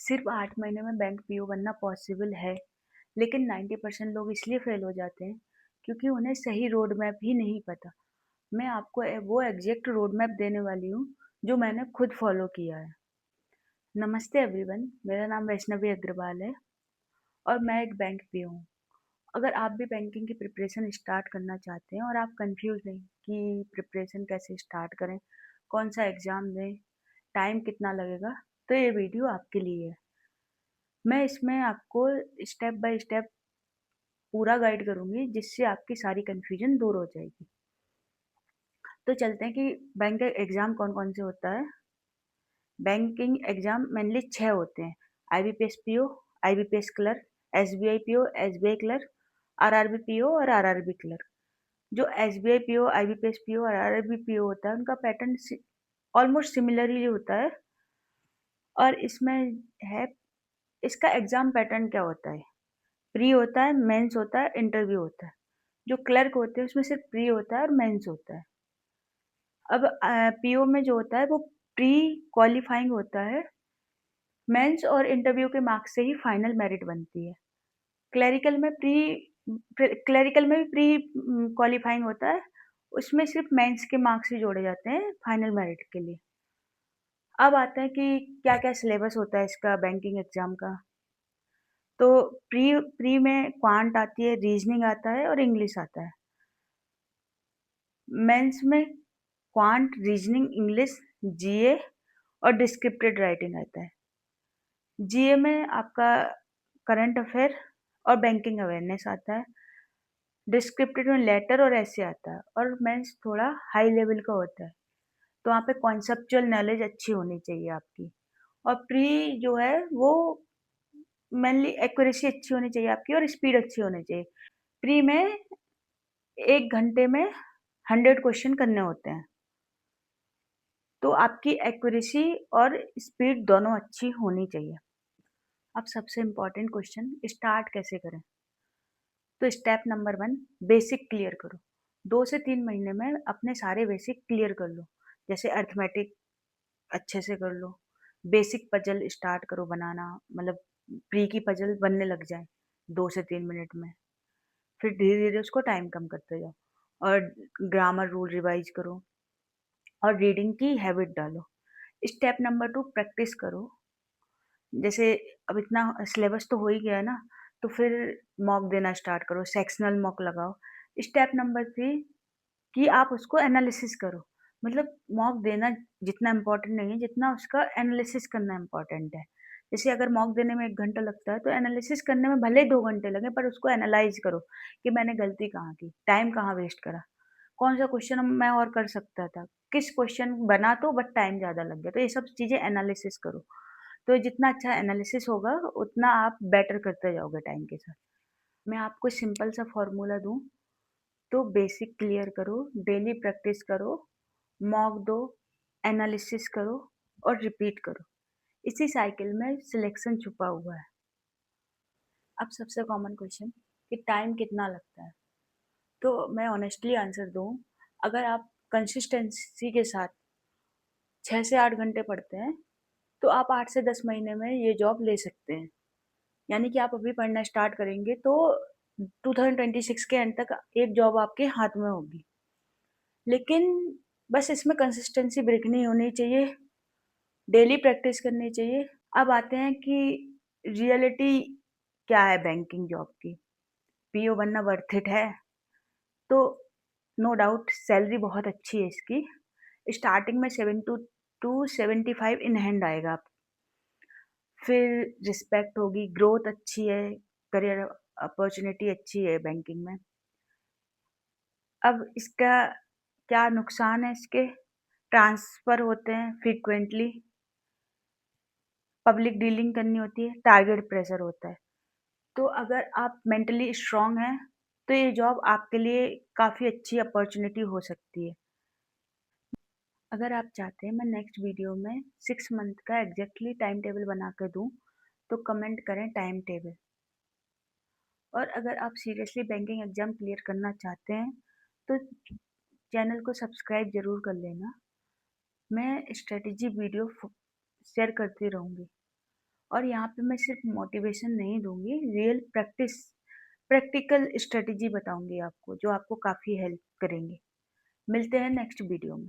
सिर्फ 8 महीने में बैंक पीओ बनना पॉसिबल है, लेकिन 90% लोग इसलिए फेल हो जाते हैं क्योंकि उन्हें सही रोड मैप ही नहीं पता। मैं आपको वो एग्जैक्ट रोड मैप देने वाली हूँ जो मैंने खुद फॉलो किया है। नमस्ते एवरीवन, मेरा नाम वैष्णवी अग्रवाल है और मैं एक बैंक पीओ हूँ। अगर आप भी बैंकिंग की प्रिपरेशन स्टार्ट करना चाहते हैं और आप कंफ्यूज हैं कि प्रिपरेशन कैसे स्टार्ट करें, कौन सा एग्ज़ाम दें, टाइम कितना लगेगा, तो ये वीडियो आपके लिए है। मैं इसमें आपको स्टेप बाय स्टेप पूरा गाइड करूँगी जिससे आपकी सारी कन्फ्यूजन दूर हो जाएगी। तो चलते हैं कि बैंक का एग्ज़ाम कौन-कौन से होता है। बैंकिंग एग्ज़ाम मेनली 6 होते हैं। IBPS PO, IBPS clerk, SBI PO, SBI clerk, RRB PO और आरआरबी क्लर्क। जो एसबीआई पीओ, आईबीपीएस पीओ और आरआरबी पीओ होता है उनका पैटर्न ऑलमोस्ट सिमिलर ही होता है। और इसमें है, इसका एग्ज़ाम पैटर्न क्या होता है। प्री होता है, मेंस होता है, इंटरव्यू होता है। जो क्लर्क होते हैं उसमें सिर्फ प्री होता है और मेंस होता है। अब पीओ में जो होता है वो प्री क्वालिफाइंग होता है। मेंस और इंटरव्यू के मार्क्स से ही फाइनल मेरिट बनती है। क्लेरिकल में प्री क्लेरिकल में भी प्री क्वालिफाइंग होता है। उसमें सिर्फ मेंस के मार्क्स ही जोड़े जाते हैं फाइनल मेरिट के लिए। अब आते हैं कि क्या-क्या सिलेबस होता है इसका बैंकिंग एग्ज़ाम का। तो प्री प्री में क्वांट आती है, रीजनिंग आता है और इंग्लिश आता है। मेंस में क्वांट, रीजनिंग, इंग्लिश, जीए और डिस्क्रिप्टिव राइटिंग आता है। जीए में आपका करंट अफेयर और बैंकिंग अवेयरनेस आता है। डिस्क्रिप्टिव में लेटर और ऐसे आता है और मेंस थोड़ा हाई लेवल का होता है। तो वहाँ पे कॉन्सेप्चुअल नॉलेज अच्छी होनी चाहिए आपकी। और प्री जो है वो मेनली एक्यूरेसी अच्छी होनी चाहिए आपकी और स्पीड अच्छी होनी चाहिए। प्री में 1 घंटे में 100 क्वेश्चन करने होते हैं। तो आपकी एक्यूरेसी और स्पीड दोनों अच्छी होनी चाहिए। अब सबसे इम्पोर्टेंट क्वेश्चन, स्टार्ट कैसे करें? तो स्टेप नंबर 1, बेसिक क्लियर करो। 2 से 3 महीने में अपने सारे बेसिक क्लियर कर लो। जैसे अरिथमेटिक अच्छे से कर लो, बेसिक पजल स्टार्ट करो बनाना, मतलब प्री की पजल बनने लग जाए 2 से 3 मिनट में। फिर धीरे-धीरे उसको टाइम कम करते जाओ और ग्रामर रूल रिवाइज़ करो और रीडिंग की हैबिट डालो। स्टेप नंबर 2, प्रैक्टिस करो। जैसे अब इतना सिलेबस तो हो ही गया है ना, तो फिर मॉक देना स्टार्ट करो, सेक्शनल मॉक लगाओ। स्टेप नंबर 3, कि आप उसको एनालिसिस करो। मतलब मॉक देना जितना इम्पोर्टेंट नहीं है, जितना उसका एनालिसिस करना इम्पोर्टेंट है। जैसे अगर मॉक देने में 1 घंटा लगता है, तो एनालिसिस करने में भले ही 2 घंटे लगें, पर उसको एनालाइज़ करो कि मैंने गलती कहाँ की, टाइम कहाँ वेस्ट करा, कौन-सा क्वेश्चन मैं और कर सकता था, किस क्वेश्चन बना तो बट टाइम ज़्यादा लग गया। तो ये सब चीज़ें एनालिसिस करो। तो जितना अच्छा एनालिसिस होगा, उतना आप बेटर करते जाओगे टाइम के साथ। मैं आपको सिंपल सा फॉर्मूला दूँ, तो बेसिक क्लियर करो, डेली प्रैक्टिस करो, मॉक दो, एनालिसिस करो और रिपीट करो। इसी साइकिल में सिलेक्शन छुपा हुआ है। अब सबसे कॉमन क्वेश्चन कि टाइम कितना लगता है? तो मैं ऑनेस्टली आंसर दूँ, अगर आप कंसिस्टेंसी के साथ 6 से 8 घंटे पढ़ते हैं, तो आप 8 से 10 महीने में ये जॉब ले सकते हैं। यानी कि आप अभी पढ़ना स्टार्ट करेंगे तो 2026 के एंड तक एक जॉब आपके हाथ में होगी। लेकिन बस इसमें कंसिस्टेंसी ब्रेक नहीं होनी चाहिए, डेली प्रैक्टिस करनी चाहिए। अब आते हैं कि रियलिटी क्या है बैंकिंग जॉब की? पीओ बनना वर्थ इट है? तो नो डाउट सैलरी बहुत अच्छी है इसकी। स्टार्टिंग में 7 टू 75 इन हैंड आएगा। आप फिर रिस्पेक्ट होगी, ग्रोथ अच्छी है, करियर अपॉर्चुनिटी अच्छी है बैंकिंग में। अब इसका क्या नुकसान है इसके? ट्रांसफ़र होते हैं फ्रीक्वेंटली, पब्लिक डीलिंग करनी होती है, टारगेट प्रेशर होता है। तो अगर आप मेंटली स्ट्रॉन्ग हैं, तो ये जॉब आपके लिए काफ़ी अच्छी अपॉर्चुनिटी हो सकती है। अगर आप चाहते हैं मैं नेक्स्ट वीडियो में 6 मंथ का एग्ज़ैक्टली टाइम टेबल बना कर दूँ, तो कमेंट करें टाइम टेबल। और अगर आप सीरियसली बैंकिंग एग्ज़ाम क्लियर करना चाहते हैं, तो चैनल को सब्सक्राइब ज़रूर कर लेना। मैं स्ट्रैटेजी वीडियो शेयर करती रहूँगी। और यहाँ पे मैं सिर्फ मोटिवेशन नहीं दूँगी, रियल प्रैक्टिकल स्ट्रैटेजी बताऊँगी आपको, जो आपको काफ़ी हेल्प करेंगे। मिलते हैं नेक्स्ट वीडियो में।